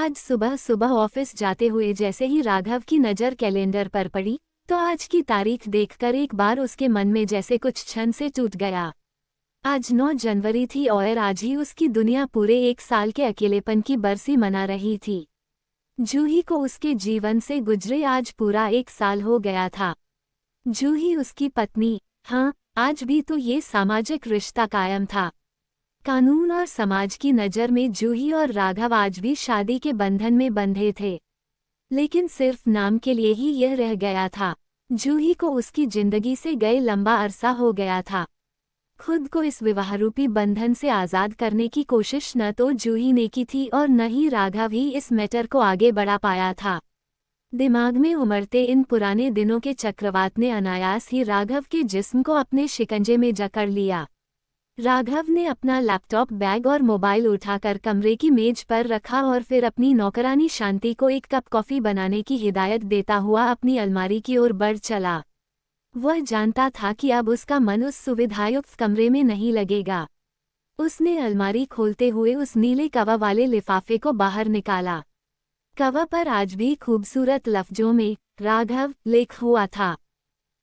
आज सुबह सुबह ऑफिस जाते हुए जैसे ही राघव की नज़र कैलेंडर पर पड़ी तो आज की तारीख देखकर एक बार उसके मन में जैसे कुछ क्षण से टूट गया। आज 9 जनवरी थी और आज ही उसकी दुनिया पूरे 1 साल के अकेलेपन की बरसी मना रही थी। जूही को उसके जीवन से गुजरे आज पूरा 1 साल हो गया था। जूही उसकी पत्नी, हाँ, आज भी तो ये सामाजिक रिश्ता कायम था। कानून और समाज की नज़र में जूही और राघव आज भी शादी के बंधन में बंधे थे, लेकिन सिर्फ नाम के लिए ही यह रह गया था। जूही को उसकी जिंदगी से गए लंबा अरसा हो गया था। खुद को इस विवाहरूपी बंधन से आज़ाद करने की कोशिश न तो जूही ने की थी और न ही राघव ही इस मैटर को आगे बढ़ा पाया था। दिमाग में उमड़ते इन पुराने दिनों के चक्रवात ने अनायास ही राघव के जिस्म को अपने शिकंजे में जकड़ लिया। राघव ने अपना लैपटॉप बैग और मोबाइल उठाकर कमरे की मेज पर रखा और फिर अपनी नौकरानी शांति को एक कप कॉफ़ी बनाने की हिदायत देता हुआ अपनी अलमारी की ओर बढ़ चला। वह जानता था कि अब उसका मन उस सुविधायुक्त कमरे में नहीं लगेगा। उसने अलमारी खोलते हुए उस नीले कवर वाले लिफाफे को बाहर निकाला। कवर पर आज भी खूबसूरत लफ्जों में राघव लिखा हुआ था,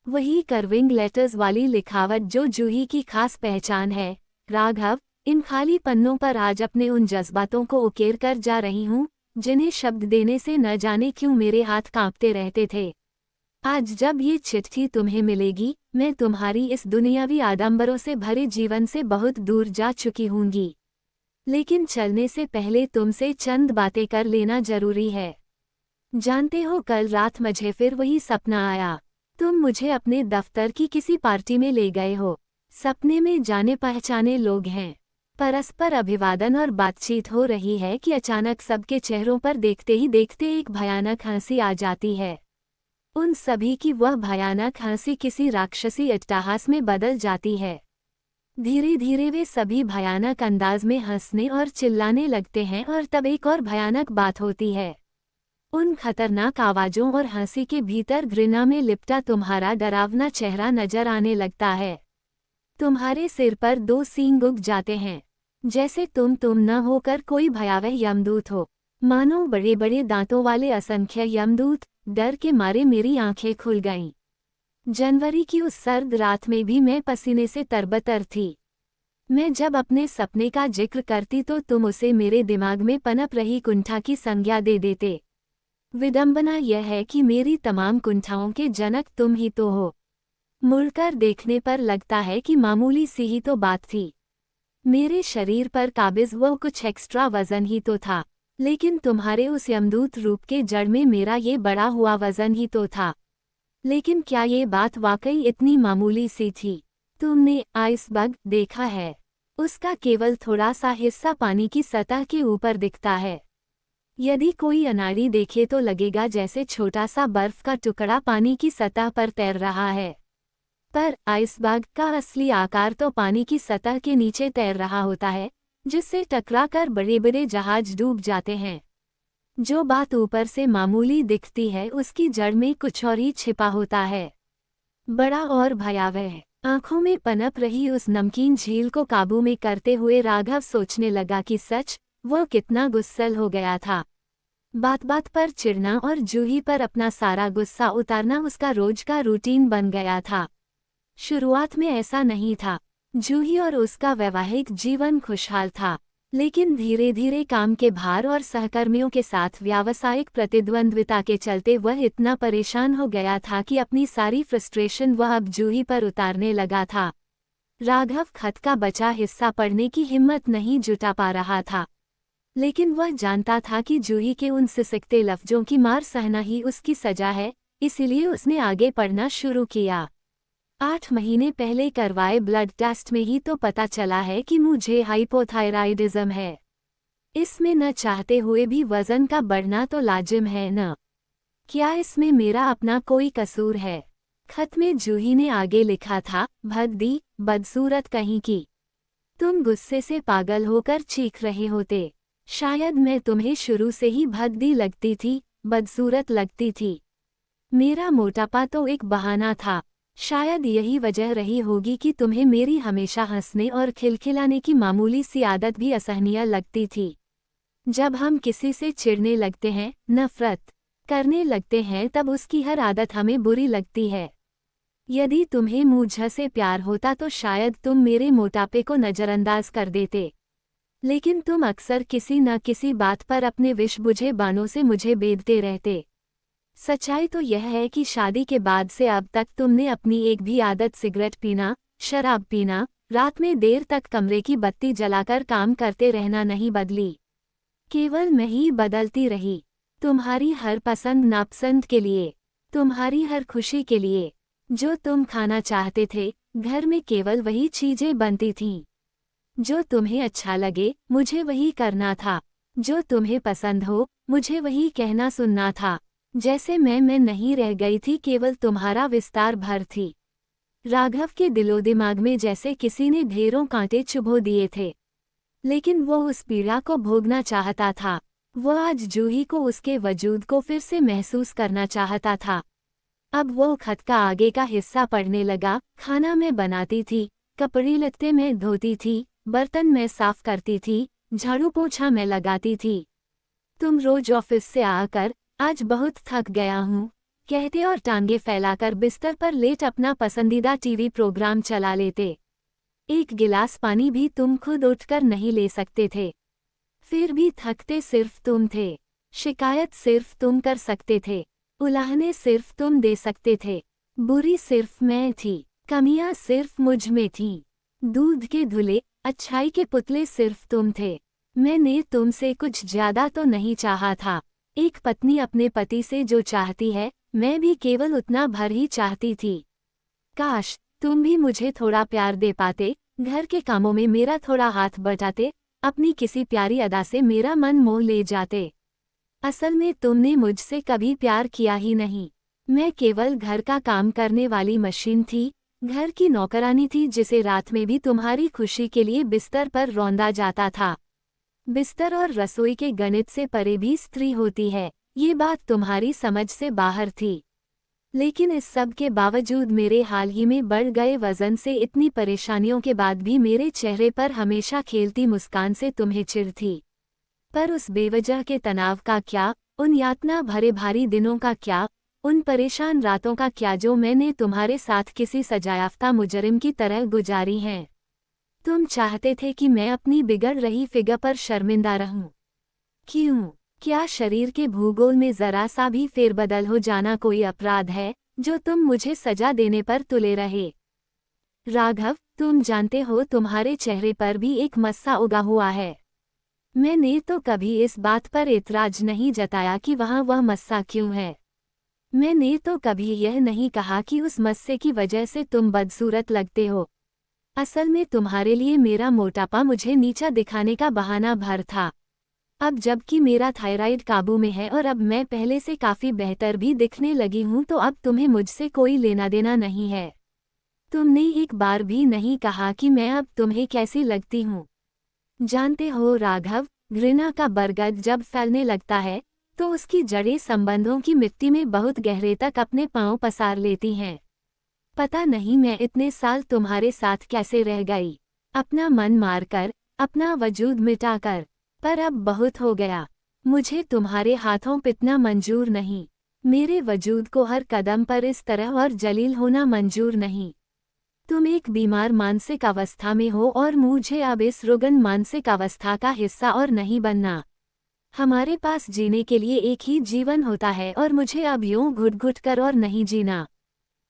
वही कर्विंग लेटर्स वाली लिखावट जो जूही की खास पहचान है। राघव, इन खाली पन्नों पर आज अपने उन जज्बातों को उकेर कर जा रही हूँ जिन्हें शब्द देने से न जाने क्यों मेरे हाथ कांपते रहते थे। आज जब ये चिट्ठी तुम्हें मिलेगी, मैं तुम्हारी इस दुनियावी आडंबरों से भरे जीवन से बहुत दूर जा चुकी हूँगी, लेकिन चलने से पहले तुमसे चंद बातें कर लेना जरूरी है। जानते हो, कल रात मुझे फिर वही सपना आया। तुम मुझे अपने दफ्तर की किसी पार्टी में ले गए हो। सपने में जाने पहचाने लोग हैं, परस्पर अभिवादन और बातचीत हो रही है कि अचानक सबके चेहरों पर देखते ही देखते एक भयानक हंसी आ जाती है। उन सभी की वह भयानक हंसी किसी राक्षसी अट्टहास में बदल जाती है। धीरे धीरे वे सभी भयानक अंदाज में हंसने और चिल्लाने लगते हैं और तब एक और भयानक बात होती है। उन खतरनाक आवाज़ों और हंसी के भीतर घृणा में लिपटा तुम्हारा डरावना चेहरा नजर आने लगता है। तुम्हारे सिर पर 2 सींग उग जाते हैं, जैसे तुम न होकर कोई भयावह यमदूत हो। मानो बड़े बड़े दांतों वाले असंख्य यमदूत। डर के मारे मेरी आंखें खुल गईं। जनवरी की उस सर्द रात में भी मैं पसीने से तरबतर थी। मैं जब अपने सपने का जिक्र करती तो तुम उसे मेरे दिमाग में पनप रही कुंठा की संज्ञा दे देते। विडंबना यह है कि मेरी तमाम कुंठाओं के जनक तुम ही तो हो। मुड़कर देखने पर लगता है कि मामूली सी ही तो बात थी। मेरे शरीर पर काबिज वो कुछ एक्स्ट्रा वजन ही तो था, लेकिन तुम्हारे उस यमदूत रूप के जड़ में मेरा ये बड़ा हुआ वजन ही तो था। लेकिन क्या ये बात वाकई इतनी मामूली सी थी? तुमने आइसबर्ग देखा है? उसका केवल थोड़ा सा हिस्सा पानी की सतह के ऊपर दिखता है। यदि कोई अनाड़ी देखे तो लगेगा जैसे छोटा सा बर्फ का टुकड़ा पानी की सतह पर तैर रहा है, पर आइसबर्ग का असली आकार तो पानी की सतह के नीचे तैर रहा होता है, जिससे टकराकर बड़े बड़े जहाज डूब जाते हैं। जो बात ऊपर से मामूली दिखती है उसकी जड़ में कुछ और ही छिपा होता है, बड़ा और भयावह। आंखों में पनप रही उस नमकीन झील को काबू में करते हुए राघव सोचने लगा कि सच वो कितना गुस्सैल हो गया था। बात बात पर चिढ़ना और जूही पर अपना सारा गुस्सा उतारना उसका रोज का रूटीन बन गया था। शुरुआत में ऐसा नहीं था। जूही और उसका वैवाहिक जीवन खुशहाल था, लेकिन धीरे धीरे काम के भार और सहकर्मियों के साथ व्यावसायिक प्रतिद्वंद्विता के चलते वह इतना परेशान हो गया था कि अपनी सारी फ्रस्ट्रेशन वह अब जूही पर उतारने लगा था। राघव खत का बचा हिस्सा पढ़ने की हिम्मत नहीं जुटा पा रहा था, लेकिन वह जानता था कि जूही के उन सिसकते लफ्जों की मार सहना ही उसकी सजा है, इसीलिए उसने आगे पढ़ना शुरू किया। 8 महीने पहले करवाए ब्लड टेस्ट में ही तो पता चला है कि मुझे हाइपोथायराइडिज्म है। इसमें न चाहते हुए भी वजन का बढ़ना तो लाजिम है न? क्या इसमें मेरा अपना कोई कसूर है? खत में जूही ने आगे लिखा था, भद्दी, बदसूरत कहीं की। तुम गुस्से से पागल होकर चीख रहे होते। शायद मैं तुम्हें शुरू से ही भद्दी लगती थी, बदसूरत लगती थी। मेरा मोटापा तो एक बहाना था। शायद यही वजह रही होगी कि तुम्हें मेरी हमेशा हंसने और खिलखिलाने की मामूली सी आदत भी असहनीय लगती थी। जब हम किसी से चिढ़ने लगते हैं, नफरत करने लगते हैं, तब उसकी हर आदत हमें बुरी लगती है। यदि तुम्हें मुझ से प्यार होता तो शायद तुम मेरे मोटापे को नज़रअंदाज कर देते, लेकिन तुम अक्सर किसी न किसी बात पर अपने विष बुझे बाणों से मुझे बेधते रहते। सच्चाई तो यह है कि शादी के बाद से अब तक तुमने अपनी एक भी आदत, सिगरेट पीना, शराब पीना, रात में देर तक कमरे की बत्ती जलाकर काम करते रहना नहीं बदली। केवल मैं ही बदलती रही, तुम्हारी हर पसंद नापसंद के लिए, तुम्हारी हर खुशी के लिए। जो तुम खाना चाहते थे, घर में केवल वही चीजें बनती थीं। जो तुम्हें अच्छा लगे, मुझे वही करना था। जो तुम्हें पसंद हो, मुझे वही कहना सुनना था। जैसे मैं नहीं रह गई थी, केवल तुम्हारा विस्तार भर थी। राघव के दिलो दिमाग में जैसे किसी ने ढेरों कांटे चुभो दिए थे, लेकिन वो उस पीड़ा को भोगना चाहता था। वो आज जूही को, उसके वजूद को फिर से महसूस करना चाहता था। अब वो खत का आगे का हिस्सा पढ़ने लगा। खाना मैं बनाती थी, कपड़े लत्ते मैं धोती थी, बर्तन मैं साफ करती थी, झाड़ू पोछा मैं लगाती थी। तुम रोज ऑफिस से आकर, आज बहुत थक गया हूँ कहते और टांगे फैलाकर बिस्तर पर लेट अपना पसंदीदा टीवी प्रोग्राम चला लेते। एक गिलास पानी भी तुम खुद उठकर नहीं ले सकते थे। फिर भी थकते सिर्फ तुम थे, शिकायत सिर्फ तुम कर सकते थे, उलाहने सिर्फ तुम दे सकते थे। बुरी सिर्फ मैं थी, कमियां सिर्फ मुझ में थीं। दूध के धुले, अच्छाई के पुतले सिर्फ तुम थे। मैंने तुमसे कुछ ज्यादा तो नहीं चाहा था। एक पत्नी अपने पति से जो चाहती है, मैं भी केवल उतना भर ही चाहती थी। काश तुम भी मुझे थोड़ा प्यार दे पाते, घर के कामों में मेरा थोड़ा हाथ बटाते, अपनी किसी प्यारी अदा से मेरा मन मोह ले जाते। असल में तुमने मुझसे कभी प्यार किया ही नहीं। मैं केवल घर का काम करने वाली मशीन थी, घर की नौकरानी थी, जिसे रात में भी तुम्हारी खुशी के लिए बिस्तर पर रौंदा जाता था। बिस्तर और रसोई के गणित से परे भी स्त्री होती है, ये बात तुम्हारी समझ से बाहर थी। लेकिन इस सब के बावजूद, मेरे हाल ही में बढ़ गए वजन से, इतनी परेशानियों के बाद भी मेरे चेहरे पर हमेशा खेलती मुस्कान से तुम्हें चिढ़ थी। पर उस बेवजह के तनाव का क्या, उन यातना भरे भारी दिनों का क्या, उन परेशान रातों का क्या जो मैंने तुम्हारे साथ किसी सजायाफ्ता मुजरिम की तरह गुजारी हैं। तुम चाहते थे कि मैं अपनी बिगड़ रही फिगर पर शर्मिंदा रहूं। क्यों? क्या शरीर के भूगोल में जरा सा भी फेरबदल हो जाना कोई अपराध है, जो तुम मुझे सजा देने पर तुले रहे? राघव, तुम जानते हो तुम्हारे चेहरे पर भी एक मस्सा उगा हुआ है। मैंने तो कभी इस बात पर एतराज नहीं जताया कि वहाँ वह मस्सा क्यों है। मैंने तो कभी यह नहीं कहा कि उस मस्से की वजह से तुम बदसूरत लगते हो। असल में तुम्हारे लिए मेरा मोटापा मुझे नीचा दिखाने का बहाना भर था। अब जबकि मेरा थायराइड काबू में है और अब मैं पहले से काफ़ी बेहतर भी दिखने लगी हूँ, तो अब तुम्हें मुझसे कोई लेना देना नहीं है। तुमने एक बार भी नहीं कहा कि मैं अब तुम्हें कैसी लगती हूँ। जानते हो राघव, घृणा का बरगद जब फैलने लगता है, तो उसकी जड़ें संबंधों की मिट्टी में बहुत गहरे तक अपने पांव पसार लेती हैं। पता नहीं मैं इतने साल तुम्हारे साथ कैसे रह गई, अपना मन मारकर, अपना वजूद मिटाकर। पर अब बहुत हो गया। मुझे तुम्हारे हाथों पितना मंजूर नहीं। मेरे वजूद को हर कदम पर इस तरह और जलील होना मंजूर नहीं। तुम एक बीमार मानसिक अवस्था में हो और मुझे अब इस रुग्ण मानसिक अवस्था का हिस्सा और नहीं बनना। हमारे पास जीने के लिए एक ही जीवन होता है और मुझे अब यूं घुट घुट कर और नहीं जीना।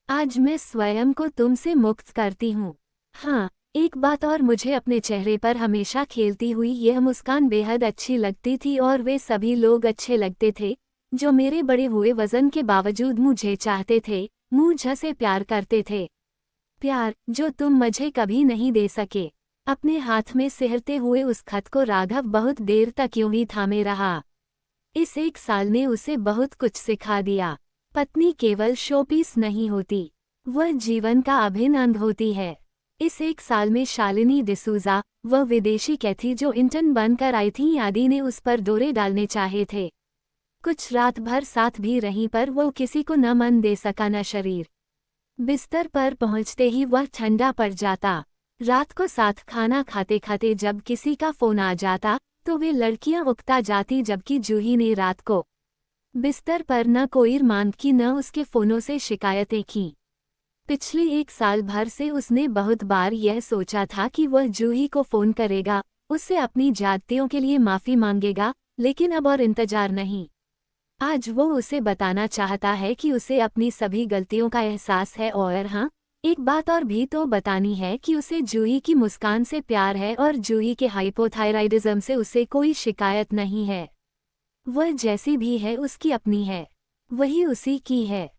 आज मैं स्वयं को तुमसे मुक्त करती हूँ। हाँ, एक बात और, मुझे अपने चेहरे पर हमेशा खेलती हुई यह मुस्कान बेहद अच्छी लगती थी और वे सभी लोग अच्छे लगते थे जो मेरे बड़े हुए वजन के बावजूद मुझे चाहते थे, मुझसे प्यार करते थे। प्यार जो तुम मुझे कभी नहीं दे सके। अपने हाथ में सिहरते हुए उस खत को राघव बहुत देर तक यूं ही थामे रहा। इस एक साल ने उसे बहुत कुछ सिखा दिया। पत्नी केवल शोपीस नहीं होती, वह जीवन का अभिन्न अंग होती है। इस एक साल में शालिनी डिसूजा, वह विदेशी कैथी जो इंटर्न बनकर आई थी, आदि ने उस पर डोरे डालने चाहे थे। कुछ रात भर साथ भी रहीं, पर वो किसी को न मन दे सका न शरीर। बिस्तर पर पहुंचते ही वह ठंडा पड़ जाता। रात को साथ खाना खाते खाते जब किसी का फोन आ जाता, तो वे लड़कियां उकता जाती, जबकि जूही ने रात को बिस्तर पर न कोई मांग की न उसके फ़ोनों से शिकायतें की। पिछले 1 साल भर से उसने बहुत बार यह सोचा था कि वह जूही को फ़ोन करेगा, उससे अपनी ज़्यादतियों के लिए माफ़ी मांगेगा, लेकिन अब और इंतज़ार नहीं। आज वो उसे बताना चाहता है कि उसे अपनी सभी गलतियों का एहसास है, और हाँ, एक बात और भी तो बतानी है कि उसे जूही की मुस्कान से प्यार है और जूही के हाइपोथायराइडिज्म से उसे कोई शिकायत नहीं है। वह जैसी भी है उसकी अपनी है। वही उसी की है।